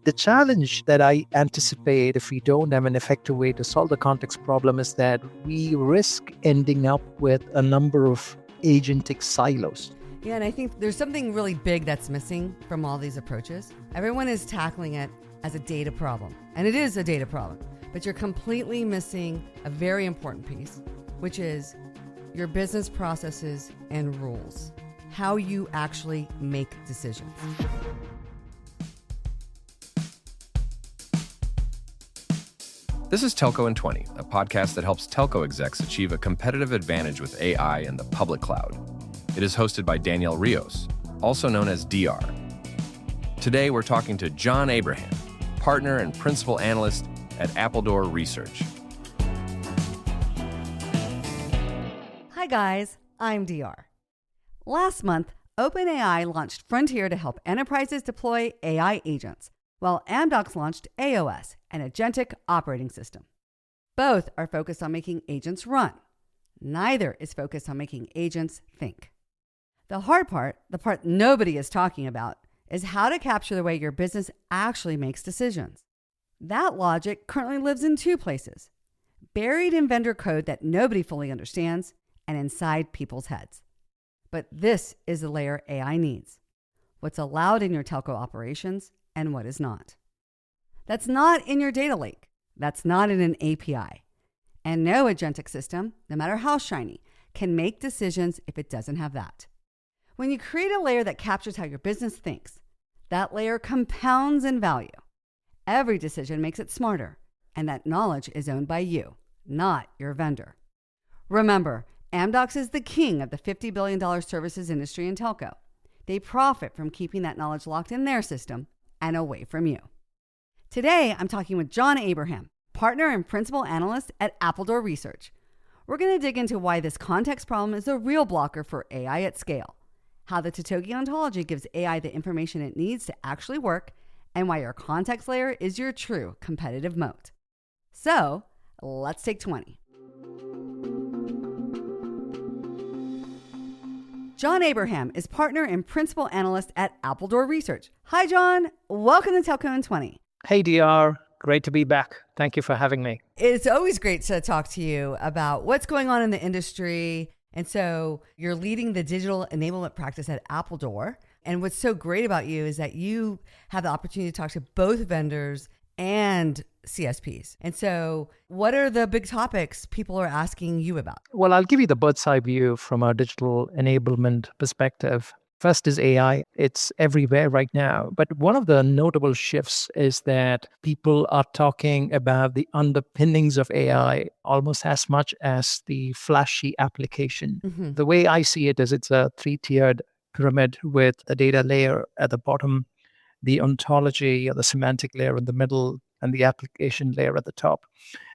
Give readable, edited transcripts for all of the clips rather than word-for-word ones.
The challenge that I anticipate if we don't have an effective way to solve the context problem is that we risk ending up with a number of agentic silos. Yeah, and I think there's something really big that's missing from all these approaches. Everyone is tackling it as a data problem, and it is a data problem, but you're completely missing a very important piece, which is your business processes and rules, how you actually make decisions. This is Telco in 20, a podcast that helps telco execs achieve a competitive advantage with AI in the public cloud. It is hosted by Danielle Rios, also known as DR. Today, we're talking to John Abraham, partner and principal analyst at Appledore Research. Hi guys, I'm DR. Last month, OpenAI launched Frontier to help enterprises deploy AI agents, while Amdocs launched AOS, an agentic operating system. Both are focused on making agents run. Neither is focused on making agents think. The hard part, the part nobody is talking about, is how to capture the way your business actually makes decisions. That logic currently lives in two places: buried in vendor code that nobody fully understands, and inside people's heads. But this is the layer AI needs: what's allowed in your telco operations and what is not. That's not in your data lake. That's not in an API. And no agentic system, no matter how shiny, can make decisions if it doesn't have that. When you create a layer that captures how your business thinks, that layer compounds in value. Every decision makes it smarter, and that knowledge is owned by you, not your vendor. Remember, Amdocs is the king of the $50 billion services industry in telco. They profit from keeping that knowledge locked in their system and away from you. Today, I'm talking with John Abraham, partner and principal analyst at Appledore Research. We're going to dig into why this context problem is a real blocker for AI at scale, how the Telco ontology gives AI the information it needs to actually work, and why your context layer is your true competitive moat. So, let's take 20. John Abraham is partner and principal analyst at Appledore Research. Hi, John. Welcome to Telco in 20. Hey, DR. Great to be back. Thank you for having me. It's always great to talk to you about what's going on in the industry. And so you're leading the digital enablement practice at Appledore. And what's so great about you is that you have the opportunity to talk to both vendors and CSPs. And so what are the big topics people are asking you about? Well, I'll give you the bird's eye view from a digital enablement perspective. First is AI. It's everywhere right now. But one of the notable shifts is that people are talking about the underpinnings of AI almost as much as the flashy application. Mm-hmm. The way I see it is it's a three-tiered pyramid with the data layer at the bottom, the ontology or the semantic layer in the middle, and the application layer at the top.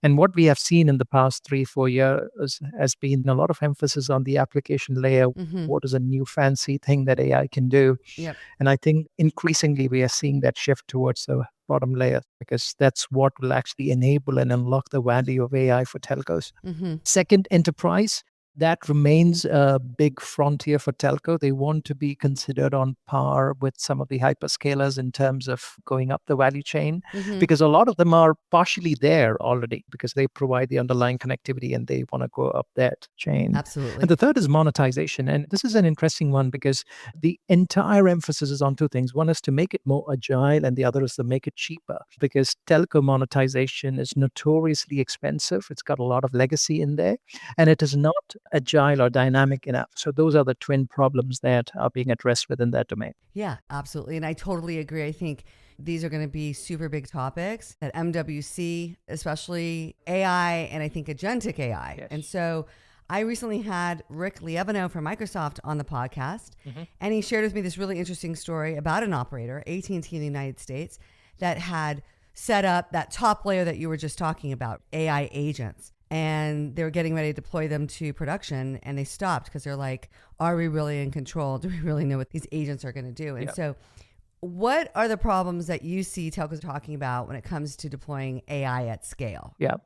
And what we have seen in the past 3-4 years has been a lot of emphasis on the application layer. Mm-hmm. What is a new fancy thing that AI can do? Yep. And I think increasingly we are seeing that shift towards the bottom layer because that's what will actually enable and unlock the value of AI for telcos. Mm-hmm. Second, enterprise. That remains a big frontier for telco. They want to be considered on par with some of the hyperscalers in terms of going up the value chain, Mm-hmm. because a lot of them are partially there already because they provide the underlying connectivity and they want to go up that chain. Absolutely. And the third is monetization. And this is an interesting one because the entire emphasis is on two things. One is to make it more agile and the other is to make it cheaper because telco monetization is notoriously expensive. It's got a lot of legacy in there and it is not agile or dynamic enough. So those are the twin problems that are being addressed within that domain. Yeah, absolutely. And I totally agree. I think these are going to be super big topics at MWC, especially AI and I think agentic AI. Yes. And so I recently had Rick Lievino from Microsoft on the podcast, and he shared with me this really interesting story about an operator, AT&T in the United States, that had set up that top layer that you were just talking about, AI agents. And they were getting ready to deploy them to production, and they stopped because they're like, are we really in control? Do we really know what these agents are going to do? And so what are the problems that you see telcos talking about when it comes to deploying AI at scale? Yeah.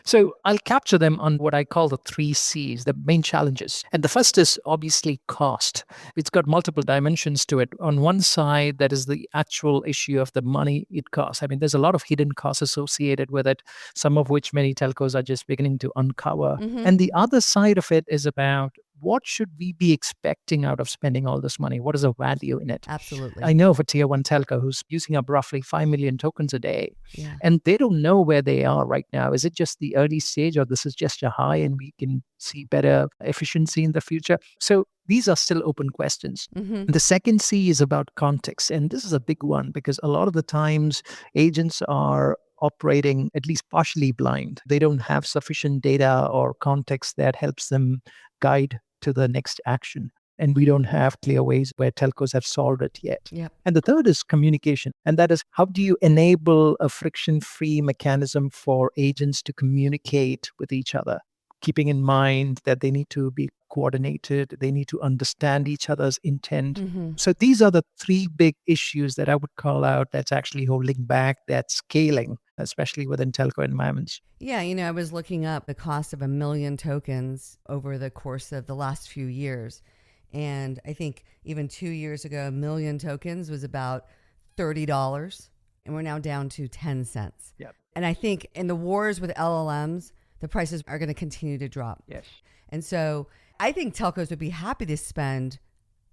So I'll capture them on what I call the 3 C's, the main challenges. And the first is obviously cost. It's got multiple dimensions to it. On one side, that is the actual issue of the money it costs. I mean, there's a lot of hidden costs associated with it, some of which many telcos are just beginning to uncover. Mm-hmm. And the other side of it is about what should we be expecting out of spending all this money? What is the value in it? Absolutely. I know of a tier one telco who's using up roughly 5 million tokens a day, Yeah. and they don't know where they are right now. Is it just the early stage, or this is just a high and we can see better efficiency in the future? So these are still open questions. Mm-hmm. The second C is about context. And this is a big one because a lot of the times agents are operating at least partially blind. They don't have sufficient data or context that helps them guide to the next action. And we don't have clear ways where telcos have solved it yet. Yep. And the third is communication. And that is, how do you enable a friction-free mechanism for agents to communicate with each other, keeping in mind that they need to be coordinated, they need to understand each other's intent. Mm-hmm. So these are the 3 big issues that I would call out that's actually holding back that scaling, especially within telco environments. Yeah, I was looking up the cost of 1 million tokens over the course of the last few years. And I think even 2 years ago, 1 million tokens was about $30. And we're now down to 10 cents. Yep. And I think in the wars with LLMs, the prices are going to continue to drop. Yes. And so I think telcos would be happy to spend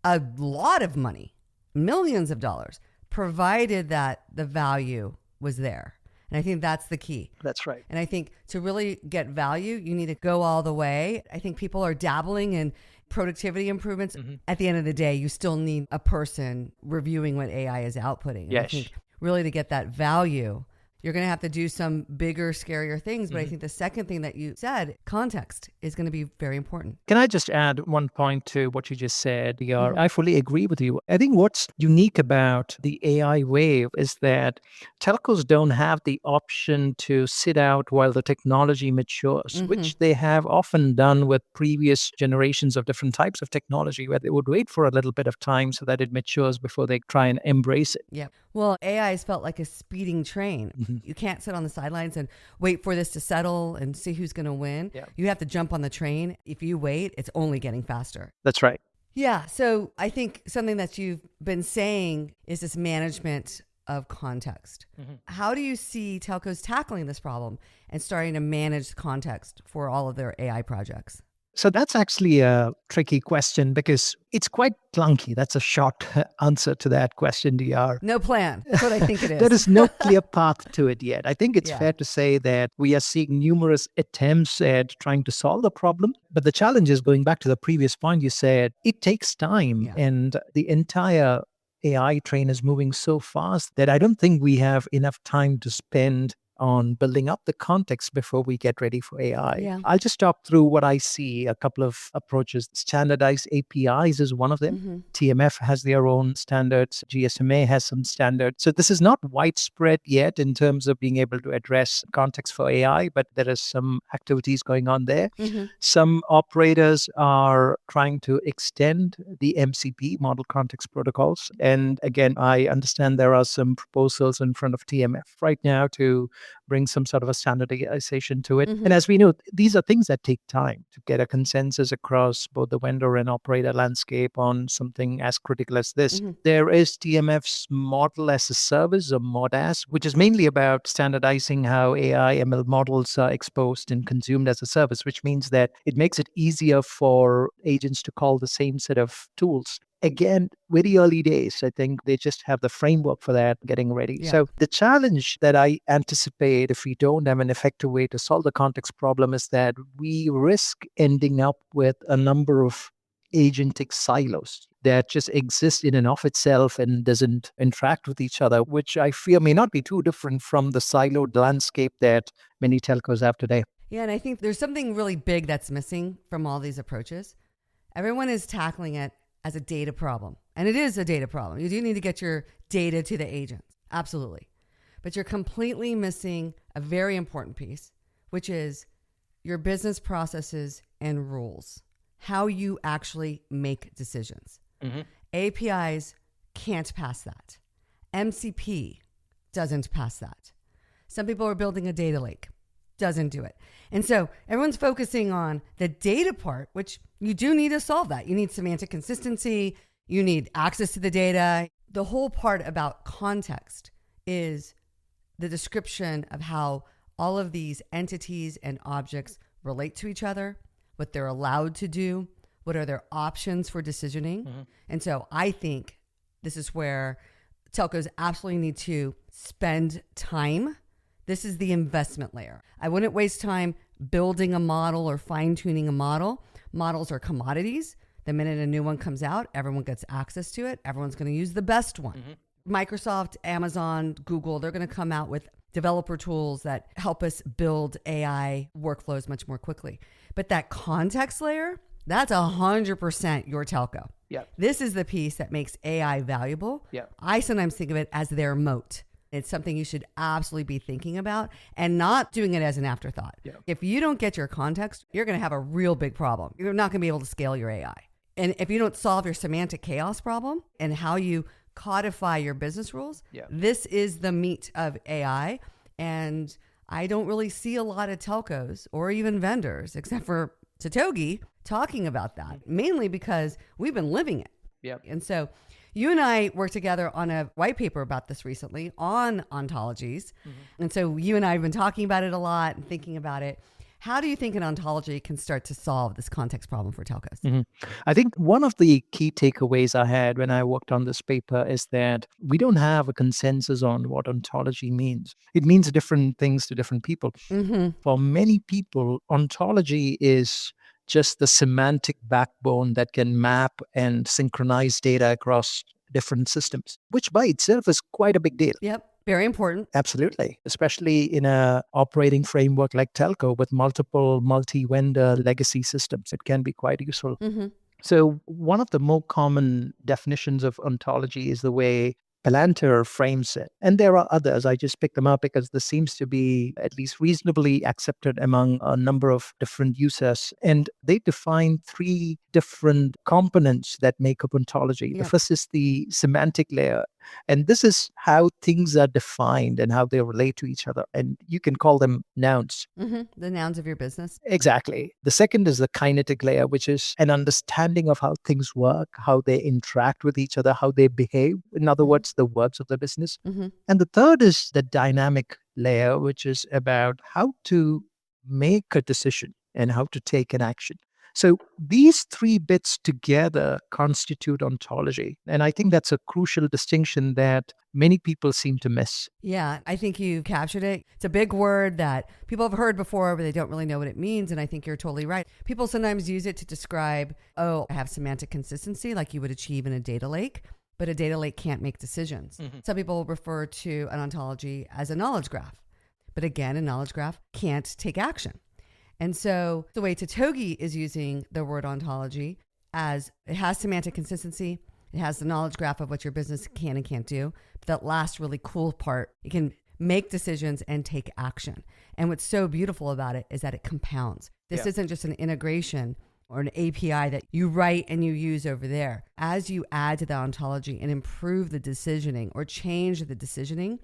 a lot of money, millions of dollars, provided that the value was there. And I think that's the key. That's right. And I think to really get value, you need to go all the way. I think people are dabbling in productivity improvements. Mm-hmm. At the end of the day, you still need a person reviewing what AI is outputting. And I Yes. think really to get that value, you're going to have to do some bigger, scarier things. But I think the second thing that you said, context, is going to be very important. Can I just add one point to what you just said, DR? I fully agree with you. I think what's unique about the AI wave is that telcos don't have the option to sit out while the technology matures, which they have often done with previous generations of different types of technology, where they would wait for a little bit of time so that it matures before they try and embrace it. Yeah. Well, AI has felt like a speeding train. You can't sit on the sidelines and wait for this to settle and see who's going to win. Yeah. You have to jump on the train. If you wait, it's only getting faster. That's right. Yeah. So I think something that you've been saying is this management of context. How do you see telcos tackling this problem and starting to manage context for all of their AI projects? So that's actually a tricky question because it's quite clunky. That's a short answer to that question, DR. No plan. That's what I think it is. There is no clear path to it yet. I think it's Yeah. fair to say that we are seeing numerous attempts at trying to solve the problem. But the challenge is, going back to the previous point you said, it takes time. Yeah. And the entire AI train is moving so fast that I don't think we have enough time to spend on building up the context before we get ready for AI. Yeah. I'll just talk through what I see, a couple of approaches. Standardized APIs is one of them. TMF has their own standards. GSMA has some standards. So this is not widespread yet in terms of being able to address context for AI, but there is some activities going on there. Some operators are trying to extend the MCP, Model Context Protocols. And again, I understand there are some proposals in front of TMF right now to bring some sort of a standardization to it. And as we know, these are things that take time to get a consensus across both the vendor and operator landscape on something as critical as this. There is TMF's Model as a Service, or MODAS, which is mainly about standardizing how AI ML models are exposed and consumed as a service, which means that it makes it easier for agents to call the same set of tools. Again, very early days. I think they just have the framework for that getting ready. Yeah. So the challenge that I anticipate, if we don't have an effective way to solve the context problem, is that we risk ending up with a number of agentic silos that just exist in and of itself and doesn't interact with each other, which I fear may not be too different from the siloed landscape that many telcos have today. Yeah, and I think there's something really big that's missing from all these approaches. Everyone is tackling it as a data problem. And it is a data problem. You do need to get your data to the agents. Absolutely. But you're completely missing a very important piece, which is your business processes and rules, how you actually make decisions. APIs can't pass that. MCP doesn't pass that. Some people are building a data lake. doesn't do it. And so everyone's focusing on the data part, which you do need to solve that. You need semantic consistency. You need access to the data. The whole part about context is the description of how all of these entities and objects relate to each other, what they're allowed to do, what are their options for decisioning. And so I think this is where telcos absolutely need to spend time. This is the investment layer. I wouldn't waste time building a model or fine-tuning a model. Models are commodities. The minute a new one comes out, everyone gets access to it. Everyone's going to use the best one. Microsoft, Amazon, Google, they're going to come out with developer tools that help us build AI workflows much more quickly. But that context layer, that's 100% your telco. Yeah. This is the piece that makes AI valuable. Yeah. I sometimes think of it as their moat. It's something you should absolutely be thinking about and not doing it as an afterthought. Yeah. If you don't get your context, you're going to have a real big problem. You're not going to be able to scale your AI. And if you don't solve your semantic chaos problem and how you codify your business rules, this is the meat of AI. And I don't really see a lot of telcos or even vendors, except for Totogi, talking about that, mainly because we've been living it. Yep. And so you and I worked together on a white paper about this recently on ontologies. And so you and I have been talking about it a lot and thinking about it. How do you think an ontology can start to solve this context problem for telcos? I think one of the key takeaways I had when I worked on this paper is that we don't have a consensus on what ontology means. It means different things to different people. For many people, ontology is just the semantic backbone that can map and synchronize data across different systems, which by itself is quite a big deal. Yep. Very important. Absolutely, especially in a operating framework like telco with multiple multi-vendor legacy systems. It can be quite useful. So one of the more common definitions of ontology is the way Palantir frames it. And there are others. I just picked them up because this seems to be at least reasonably accepted among a number of different users. And they define three different components that make up ontology. The first is the semantic layer. And this is how things are defined and how they relate to each other. And you can call them nouns. The nouns of your business. Exactly. The second is the kinetic layer, which is an understanding of how things work, how they interact with each other, how they behave. In other words, the works of the business. And the third is the dynamic layer, which is about how to make a decision and how to take an action. So these three bits together constitute ontology. And I think that's a crucial distinction that many people seem to miss. Yeah, I think you captured it. It's a big word that people have heard before, but they don't really know what it means. And I think you're totally right. People sometimes use it to describe, I have semantic consistency like you would achieve in a data lake, but a data lake can't make decisions. Some people refer to an ontology as a knowledge graph. But again, a knowledge graph can't take action. And so the way Totogi is using the word ontology as it has semantic consistency, it has the knowledge graph of what your business can and can't do. But that last really cool part, it can make decisions and take action. And what's so beautiful about it is that it compounds. This isn't just an integration or an API that you write and you use over there. As you add to the ontology and improve the decisioning or change the decisioning,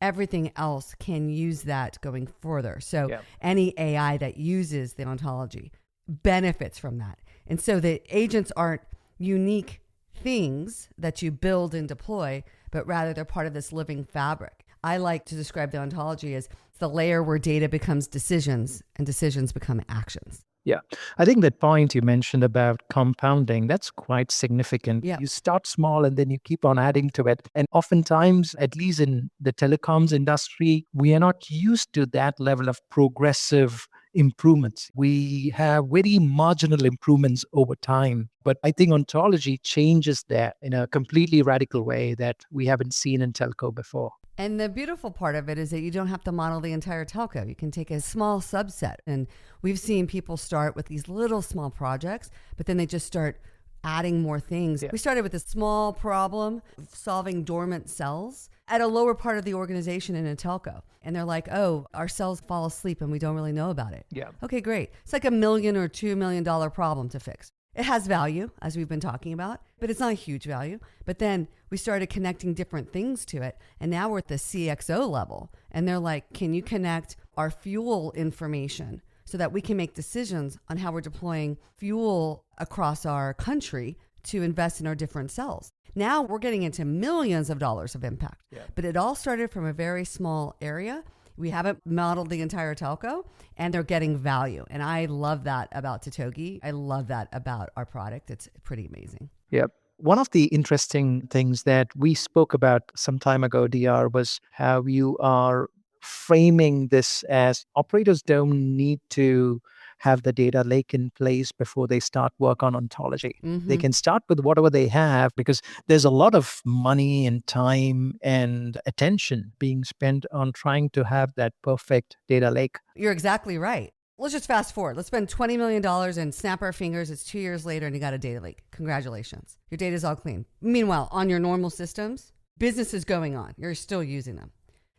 everything else can use that going further. So any AI that uses the ontology benefits from that. And so the agents aren't unique things that you build and deploy, but rather they're part of this living fabric. I like to describe the ontology as the layer where data becomes decisions and decisions become actions. Yeah, I think that point you mentioned about compounding, that's quite significant. Yeah. You start small and then you keep on adding to it. And oftentimes, at least in the telecoms industry, we are not used to that level of progressive improvements. We have very marginal improvements over time. But I think ontology changes that in a completely radical way that we haven't seen in telco before. And the beautiful part of it is that you don't have to model the entire telco. You can take a small subset. And we've seen people start with these little small projects, but then they just start adding more things. We started with a small problem of solving dormant cells at a lower part of the organization in a telco. And they're like, oh, our cells fall asleep and we don't really know about it. Yeah. Okay, great. It's like $1 million or $2 million problem to fix. It has value, as we've been talking about, but it's not a huge value. But then we started connecting different things to it. And now we're at the CXO level. And they're like, can you connect our fuel information so that we can make decisions on how we're deploying fuel across our country to invest in our different cells. Now we're getting into millions of dollars of impact, but it all started from a very small area. We haven't modeled the entire telco, and they're getting value. And I love that about Totogi. I love that about our product. It's pretty amazing. Yep. One of the interesting things that we spoke about some time ago, DR, was how you are framing this as operators don't need to have the data lake in place before they start work on ontology. They can start with whatever they have because there's a lot of money and time and attention being spent on trying to have that perfect data lake. You're exactly right. Let's just fast forward. Let's spend $20 million and snap our fingers. It's 2 years later and you got a data lake. Congratulations. Your data's all clean. Meanwhile, on your normal systems, business is going on. You're still using them.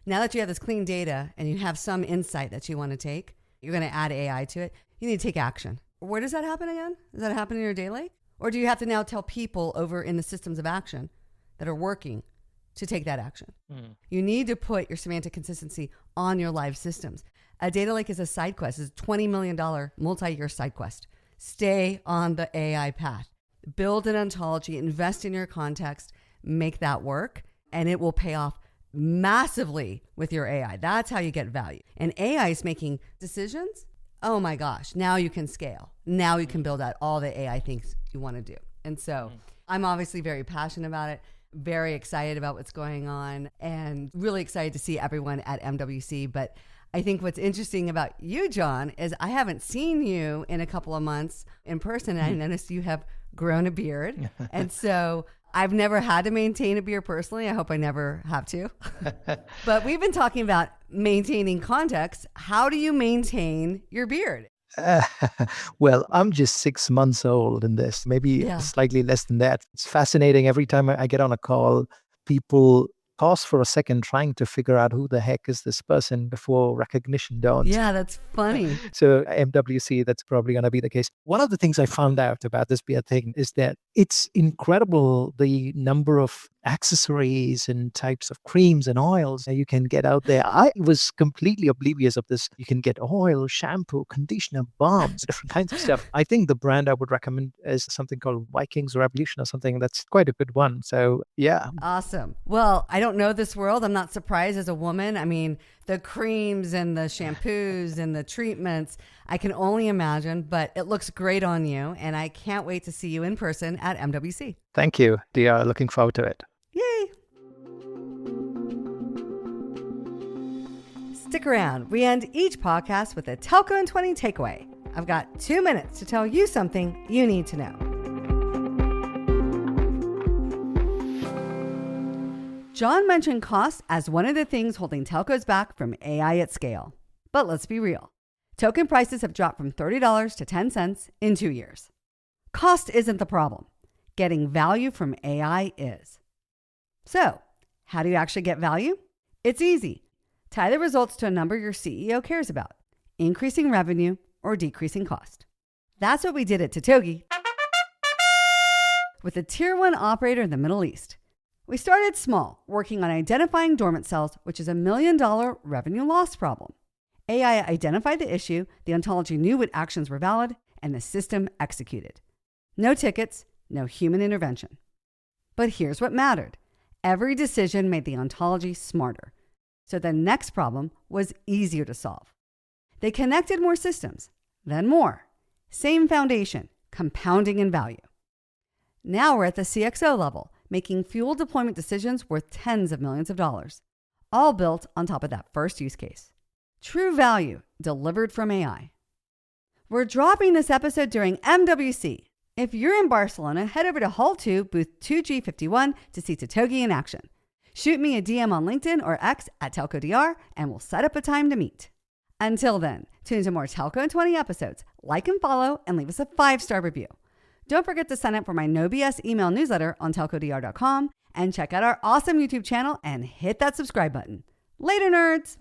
Now that you have this clean data and you have some insight that you want to take, you're going to add AI to it. You need to take action. Where does that happen again? Does that happen in your data lake? Or do you have to now tell people over in the systems of action that are working to take that action? You need to put your semantic consistency on your live systems. A data lake is a side quest. It's a $20 million multi-year side quest. Stay on the AI path. Build an ontology, invest in your context, make that work, and it will pay off massively with your AI. That's how you get value. And AI is making decisions. Oh my gosh, now you can scale. Now you can build out all the AI things you want to do. And so I'm obviously very passionate about it, very excited about what's going on, and really excited to see everyone at MWC. But I think what's interesting about you, John, is I haven't seen you in a couple of months in person, and I noticed you have grown a beard. And so I've never had to maintain a beard personally. I hope I never have to. But we've been talking about maintaining context. How do you maintain your beard? Well, I'm just 6 months old in this, maybe slightly less than that. It's fascinating. Every time I get on a call, people pause for a second trying to figure out who the heck is this person before recognition dawns. Yeah, that's funny. So MWC, that's probably going to be the case. One of the things I found out about this beard thing is that it's incredible the number of accessories and types of creams and oils that you can get out there. I was completely oblivious of this. You can get oil, shampoo, conditioner, balms, different kinds of stuff. I think the brand I would recommend is something called Vikings Revolution or something. That's quite a good one. So yeah. Awesome. Well, I don't know this world. I'm not surprised as a woman. I mean, the creams and the shampoos and the treatments, I can only imagine, but it looks great on you. And I can't wait to see you in person at MWC. Thank you, dear. Looking forward to it. Yay. Stick around. We end each podcast with a Telco in 20 takeaway. I've got 2 minutes to tell you something you need to know. John mentioned cost as one of the things holding telcos back from AI at scale. But let's be real. Token prices have dropped from $30 to 10 cents in 2 years. Cost isn't the problem. Getting value from AI is. So, how do you actually get value? It's easy. Tie the results to a number your CEO cares about, increasing revenue or decreasing cost. That's what we did at Totogi with a tier 1 operator in the Middle East. We started small, working on identifying dormant cells, which is $1 million revenue loss problem. AI identified the issue, the ontology knew what actions were valid, and the system executed. No tickets, no human intervention. But here's what mattered. Every decision made the ontology smarter. So the next problem was easier to solve. They connected more systems, then more. Same foundation, compounding in value. Now we're at the CXO level, making fuel deployment decisions worth tens of millions of dollars, all built on top of that first use case. True value delivered from AI. We're dropping this episode during MWC. If you're in Barcelona, head over to Hall 2, booth 2G51 to see Totogi in action. Shoot me a DM on LinkedIn or X at TelcoDR, and we'll set up a time to meet. Until then, tune into more Telco in 20 episodes. Like and follow, and leave us a 5-star review. Don't forget to sign up for my No BS email newsletter on telcodr.com and check out our awesome YouTube channel and hit that subscribe button. Later, nerds!